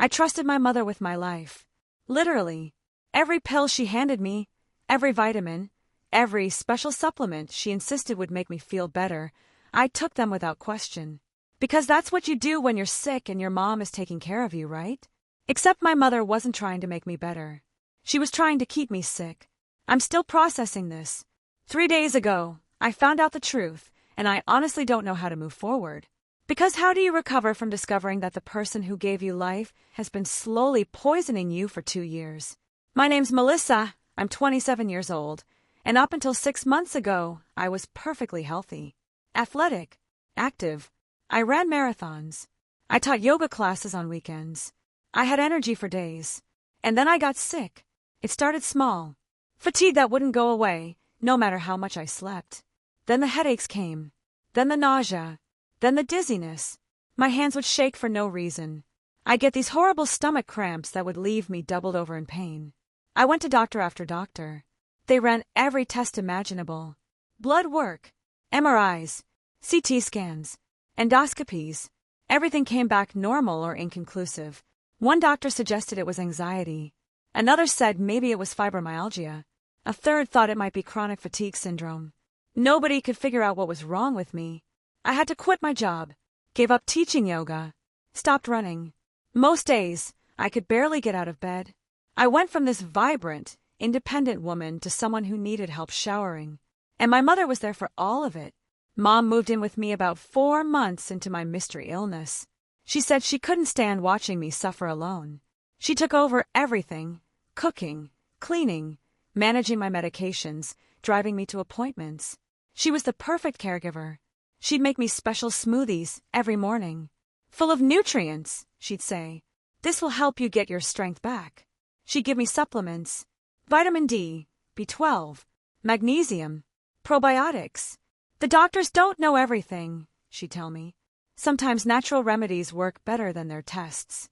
I trusted my mother with my life. Literally. Every pill she handed me, every vitamin, every special supplement she insisted would make me feel better, I took them without question. Because that's what you do when you're sick and your mom is taking care of you, right? Except my mother wasn't trying to make me better. She was trying to keep me sick. I'm still processing this. 3 days ago, I found out the truth, and I honestly don't know how to move forward. Because how do you recover from discovering that the person who gave you life has been slowly poisoning you for 2 years? My name's Melissa, I'm 27 years old, and up until 6 months ago, I was perfectly healthy. Athletic, active. I ran marathons. I taught yoga classes on weekends. I had energy for days. And then I got sick. It started small. Fatigue that wouldn't go away, no matter how much I slept. Then the headaches came. Then the nausea. Then the dizziness. My hands would shake for no reason. I'd get these horrible stomach cramps that would leave me doubled over in pain. I went to doctor after doctor. They ran every test imaginable. Blood work, MRIs, CT scans, endoscopies. Everything came back normal or inconclusive. One doctor suggested it was anxiety. Another said maybe it was fibromyalgia. A third thought it might be chronic fatigue syndrome. Nobody could figure out what was wrong with me. I had to quit my job, gave up teaching yoga, stopped running. Most days, I could barely get out of bed. I went from this vibrant, independent woman to someone who needed help showering. And my mother was there for all of it. Mom moved in with me about 4 months into my mystery illness. She said she couldn't stand watching me suffer alone. She took over everything, cooking, cleaning, managing my medications, driving me to appointments. She was the perfect caregiver. She'd make me special smoothies every morning. Full of nutrients, she'd say. This will help you get your strength back. She'd give me supplements. Vitamin D, B12, magnesium, probiotics. The doctors don't know everything, she'd tell me. Sometimes natural remedies work better than their tests.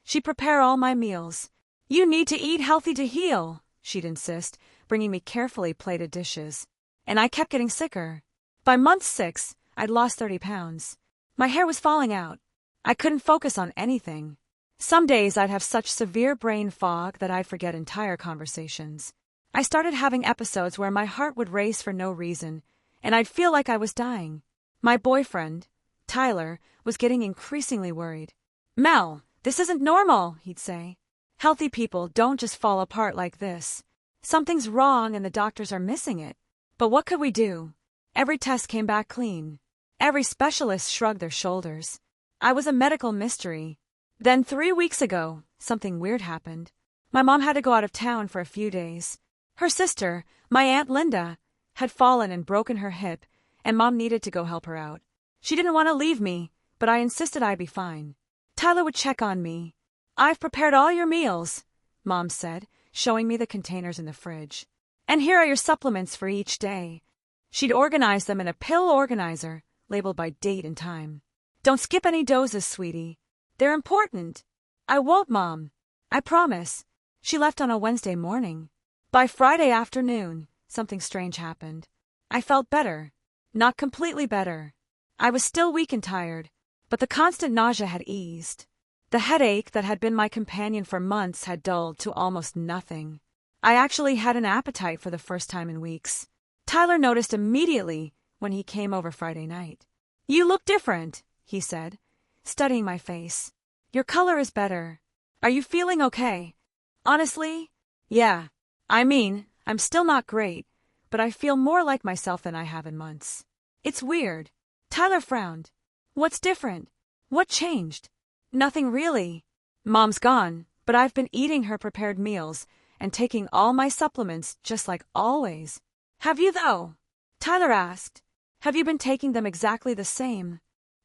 She'd prepare all my meals. You need to eat healthy to heal, she'd insist, bringing me carefully plated dishes. And I kept getting sicker. By month 6, I'd lost 30 pounds. My hair was falling out. I couldn't focus on anything. Some days I'd have such severe brain fog that I'd forget entire conversations. I started having episodes where my heart would race for no reason, and I'd feel like I was dying. My boyfriend, Tyler, was getting increasingly worried. Mel, this isn't normal, he'd say. Healthy people don't just fall apart like this. Something's wrong and the doctors are missing it. But what could we do? Every test came back clean. Every specialist shrugged their shoulders. I was a medical mystery. Then 3 weeks ago, something weird happened. My mom had to go out of town for a few days. Her sister, my Aunt Linda, had fallen and broken her hip, and Mom needed to go help her out. She didn't want to leave me, but I insisted I'd be fine. Tyler would check on me. I've prepared all your meals, Mom said, showing me the containers in the fridge. And here are your supplements for each day. She'd organize them in a pill organizer, labeled by date and time. Don't skip any doses, sweetie. They're important. I won't, Mom. I promise. She left on a Wednesday morning. By Friday afternoon, something strange happened. I felt better. Not completely better. I was still weak and tired, but the constant nausea had eased. The headache that had been my companion for months had dulled to almost nothing. I actually had an appetite for the first time in weeks. Tyler noticed immediately when he came over Friday night. You look different, he said, studying my face. Your color is better. Are you feeling okay? Honestly? Yeah. I mean, I'm still not great, but I feel more like myself than I have in months. It's weird. Tyler frowned. What's different? What changed? Nothing really. Mom's gone, but I've been eating her prepared meals and taking all my supplements just like always. Have you though? Tyler asked. Have you been taking them exactly the same?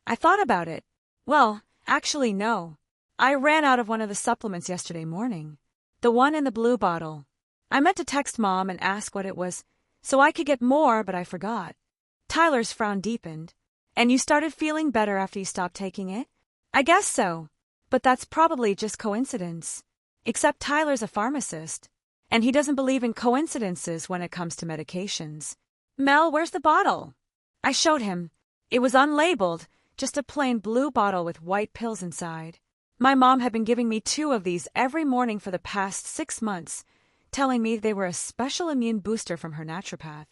I thought about it. Well, actually no. I ran out of one of the supplements yesterday morning. The one in the blue bottle. I meant to text Mom and ask what it was so I could get more, but I forgot. Tyler's frown deepened. And you started feeling better after you stopped taking it? I guess so. But that's probably just coincidence. Except Tyler's a pharmacist. And he doesn't believe in coincidences when it comes to medications. Mel, where's the bottle? I showed him. It was unlabeled, just a plain blue bottle with white pills inside. My mom had been giving me 2 of these every morning for the past 6 months, telling me they were a special immune booster from her naturopath.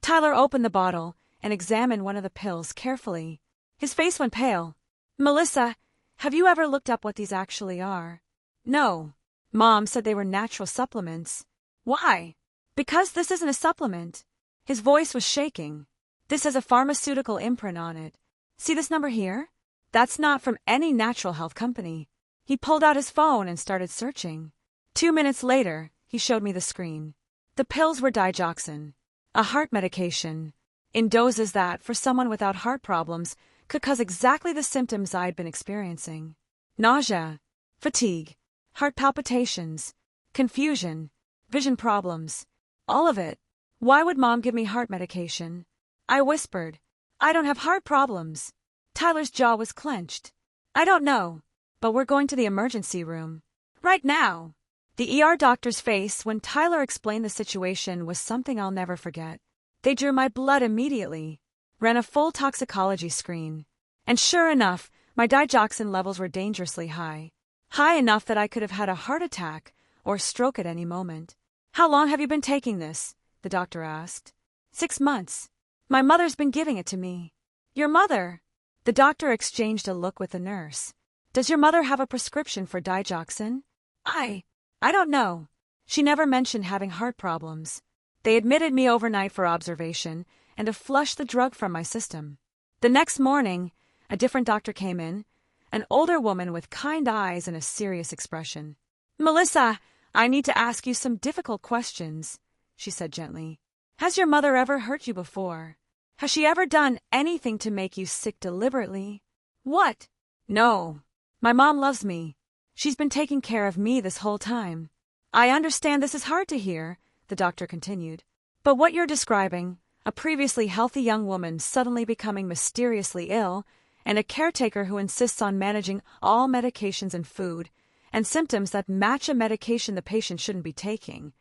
Tyler opened the bottle and examined one of the pills carefully. His face went pale. "Melissa, have you ever looked up what these actually are?" "No. Mom said they were natural supplements." "Why?" "Because this isn't a supplement." His voice was shaking. "This has a pharmaceutical imprint on it. See this number here? That's not from any natural health company." He pulled out his phone and started searching. 2 minutes later, he showed me the screen. The pills were digoxin, a heart medication, in doses that, for someone without heart problems, could cause exactly the symptoms I'd been experiencing. Nausea, fatigue, heart palpitations, confusion, vision problems. All of it. Why would Mom give me heart medication? I whispered, "I don't have heart problems." Tyler's jaw was clenched. "I don't know, but we're going to the emergency room. Right now." The ER doctor's face when Tyler explained the situation was something I'll never forget. They drew my blood immediately, ran a full toxicology screen, and sure enough, my digoxin levels were dangerously high. High enough that I could have had a heart attack or stroke at any moment. "How long have you been taking this?" the doctor asked. 6 months. My mother's been giving it to me." "Your mother?" The doctor exchanged a look with the nurse. "Does your mother have a prescription for digoxin?" I don't know. She never mentioned having heart problems. They admitted me overnight for observation and to flush the drug from my system. The next morning, a different doctor came in, an older woman with kind eyes and a serious expression. "Melissa, I need to ask you some difficult questions," she said gently. "Has your mother ever hurt you before? Has she ever done anything to make you sick deliberately?" "What?" "No. My mom loves me. She's been taking care of me this whole time." "I understand this is hard to hear," the doctor continued. "But what you're describing, a previously healthy young woman suddenly becoming mysteriously ill, and a caretaker who insists on managing all medications and food, and symptoms that match a medication the patient shouldn't be taking.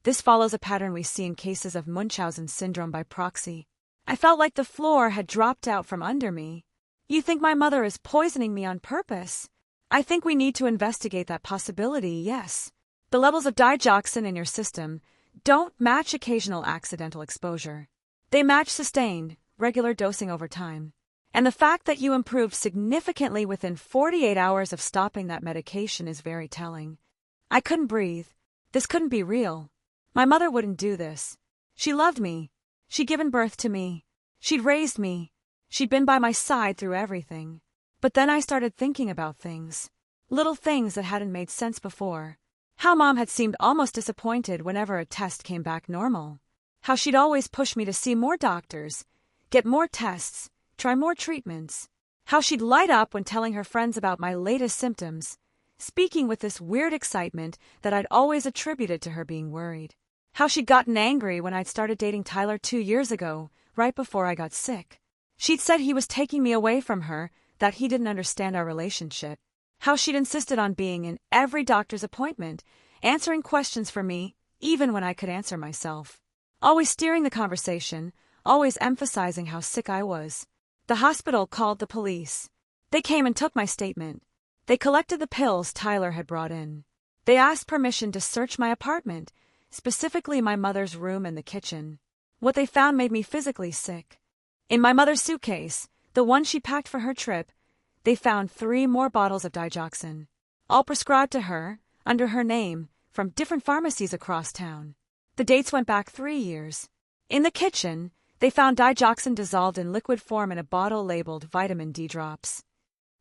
This follows a pattern we see in cases of Munchausen syndrome by proxy. I felt like the floor had dropped out from under me. You think my mother is poisoning me on purpose? I think we need to investigate that possibility, yes. The levels of digoxin in your system don't match occasional accidental exposure. They match sustained, regular dosing over time. And the fact that you improved significantly within 48 hours of stopping that medication is very telling. I couldn't breathe. This couldn't be real. My mother wouldn't do this. She loved me. She'd given birth to me. She'd raised me. She'd been by my side through everything. But then I started thinking about things. Little things that hadn't made sense before. How Mom had seemed almost disappointed whenever a test came back normal. How she'd always push me to see more doctors, get more tests, try more treatments. How she'd light up when telling her friends about my latest symptoms, speaking with this weird excitement that I'd always attributed to her being worried. How she'd gotten angry when I'd started dating Tyler 2 years ago, right before I got sick. She'd said he was taking me away from her, that he didn't understand our relationship. How she'd insisted on being in every doctor's appointment, answering questions for me, even when I could answer myself. Always steering the conversation, always emphasizing how sick I was. The hospital called the police. They came and took my statement. They collected the pills Tyler had brought in. They asked permission to search my apartment, specifically my mother's room and the kitchen. What they found made me physically sick. In my mother's suitcase, the one she packed for her trip, they found 3 more bottles of digoxin, all prescribed to her, under her name, from different pharmacies across town. The dates went back 3 years. In the kitchen, they found digoxin dissolved in liquid form in a bottle labeled vitamin D drops.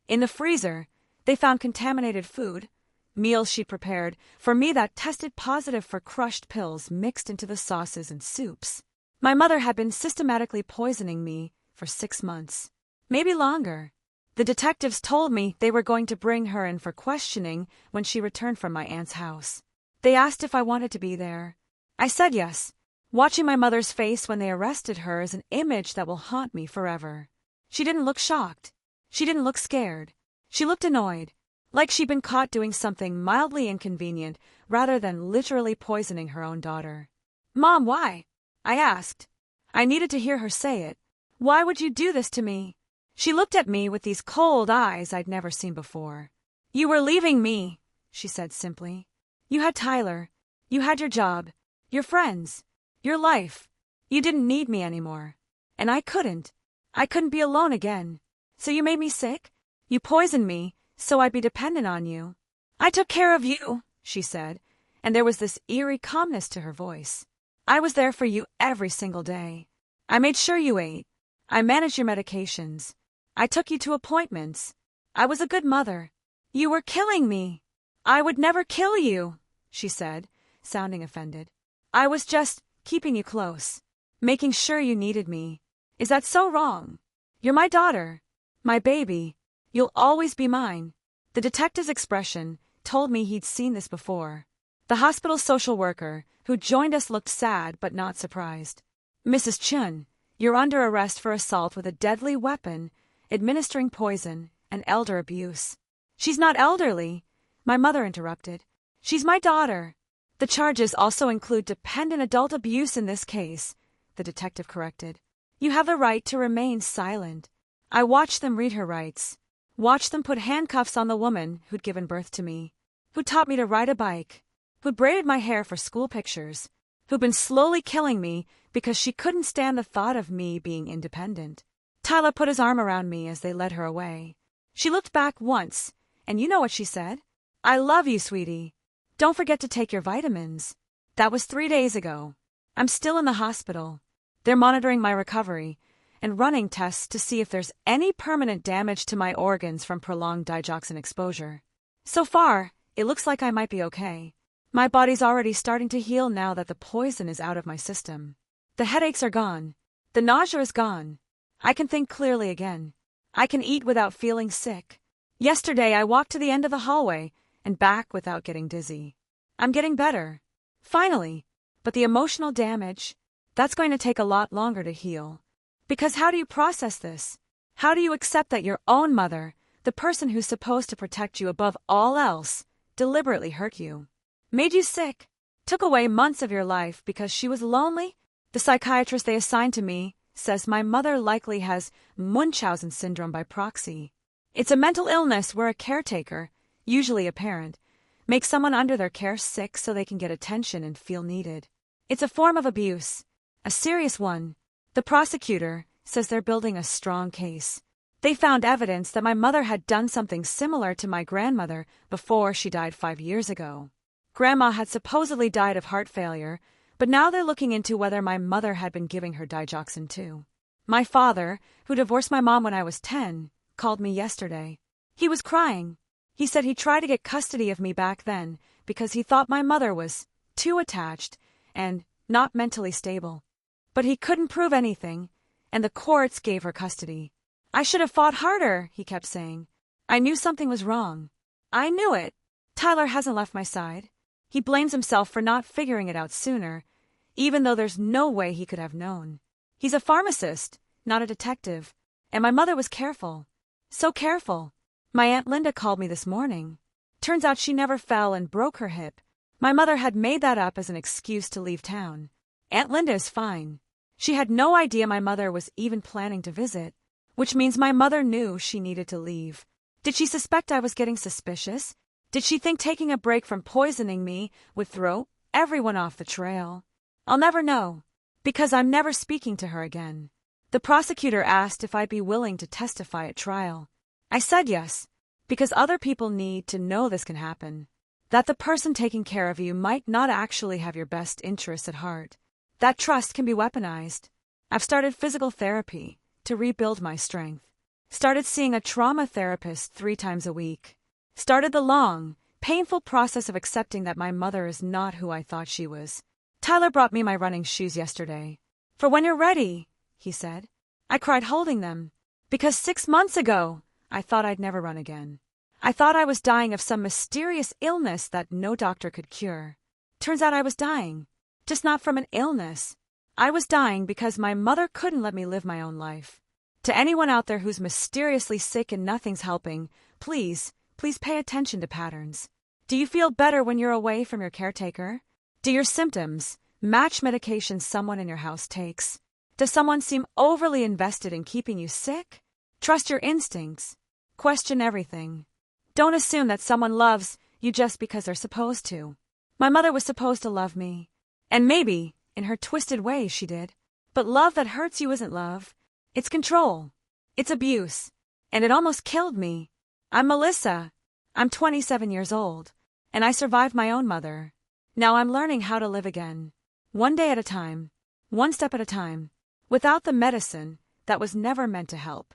In the freezer, they found contaminated food, meals she'd prepared for me that tested positive for crushed pills mixed into the sauces and soups. My mother had been systematically poisoning me for 6 months, maybe longer. The detectives told me they were going to bring her in for questioning when she returned from my aunt's house. They asked if I wanted to be there. I said yes. Watching my mother's face when they arrested her is an image that will haunt me forever. She didn't look shocked. She didn't look scared. She looked annoyed, like she'd been caught doing something mildly inconvenient rather than literally poisoning her own daughter. "Mom, why?" I asked. I needed to hear her say it. "Why would you do this to me?" She looked at me with these cold eyes I'd never seen before. You were leaving me, she said simply. You had Tyler. You had your job, your friends, your life. You didn't need me anymore. And I couldn't. I couldn't be alone again. So you made me sick? You poisoned me, so I'd be dependent on you. I took care of you, she said, and there was this eerie calmness to her voice. I was there for you every single day. I made sure you ate. I managed your medications. I took you to appointments. I was a good mother. You were killing me. I would never kill you, she said, sounding offended. I was just keeping you close, making sure you needed me. Is that so wrong? You're my daughter, my baby. You'll always be mine. The detective's expression told me he'd seen this before. The hospital social worker who joined us looked sad but not surprised. Mrs. Chun, you're under arrest for assault with a deadly weapon, administering poison, and elder abuse. She's not elderly, my mother interrupted. She's my daughter. The charges also include dependent adult abuse in this case, the detective corrected. You have the right to remain silent. I watched them read her rights. Watched them put handcuffs on the woman who'd given birth to me, who taught me to ride a bike, who'd braided my hair for school pictures, who'd been slowly killing me because she couldn't stand the thought of me being independent. Tyler put his arm around me as they led her away. She looked back once, and you know what she said? I love you, sweetie. Don't forget to take your vitamins. That was 3 days ago. I'm still in the hospital. They're monitoring my recovery and running tests to see if there's any permanent damage to my organs from prolonged digoxin exposure. So far, it looks like I might be okay. My body's already starting to heal now that the poison is out of my system. The headaches are gone. The nausea is gone. I can think clearly again. I can eat without feeling sick. Yesterday, I walked to the end of the hallway and back without getting dizzy. I'm getting better. Finally. But the emotional damage, that's going to take a lot longer to heal. Because how do you process this? How do you accept that your own mother, the person who's supposed to protect you above all else, deliberately hurt you? Made you sick? Took away months of your life because she was lonely? The psychiatrist they assigned to me says my mother likely has Munchausen syndrome by proxy. It's a mental illness where a caretaker, usually a parent, makes someone under their care sick so they can get attention and feel needed. It's a form of abuse, a serious one. The prosecutor says they're building a strong case. They found evidence that my mother had done something similar to my grandmother before she died 5 years ago. Grandma had supposedly died of heart failure, but now they're looking into whether my mother had been giving her digoxin too. My father, who divorced my mom when I was 10, called me yesterday. He was crying. He said he tried to get custody of me back then because he thought my mother was too attached and not mentally stable. But he couldn't prove anything, and the courts gave her custody. I should have fought harder, he kept saying. I knew something was wrong. I knew it. Tyler hasn't left my side. He blames himself for not figuring it out sooner, even though there's no way he could have known. He's a pharmacist, not a detective, and my mother was careful. So careful. My Aunt Linda called me this morning. Turns out she never fell and broke her hip. My mother had made that up as an excuse to leave town. Aunt Linda is fine. She had no idea my mother was even planning to visit, which means my mother knew she needed to leave. Did she suspect I was getting suspicious? Did she think taking a break from poisoning me would throw everyone off the trail? I'll never know, because I'm never speaking to her again. The prosecutor asked if I'd be willing to testify at trial. I said yes, because other people need to know this can happen, that the person taking care of you might not actually have your best interests at heart. That trust can be weaponized. I've started physical therapy to rebuild my strength. Started seeing a trauma therapist 3 times a week. Started the long, painful process of accepting that my mother is not who I thought she was. Tyler brought me my running shoes yesterday. For when you're ready, he said. I cried holding them, because 6 months ago, I thought I'd never run again. I thought I was dying of some mysterious illness that no doctor could cure. Turns out I was dying, just not from an illness. I was dying because my mother couldn't let me live my own life. To anyone out there who's mysteriously sick and nothing's helping, please pay attention to patterns. Do you feel better when you're away from your caretaker? Do your symptoms match medications someone in your house takes? Does someone seem overly invested in keeping you sick? Trust your instincts. Question everything. Don't assume that someone loves you just because they're supposed to. My mother was supposed to love me. And maybe, in her twisted way, she did. But love that hurts you isn't love. It's control. It's abuse. And it almost killed me. I'm Melissa. I'm 27 years old. And I survived my own mother. Now I'm learning how to live again. One day at a time. One step at a time. Without the medicine that was never meant to help.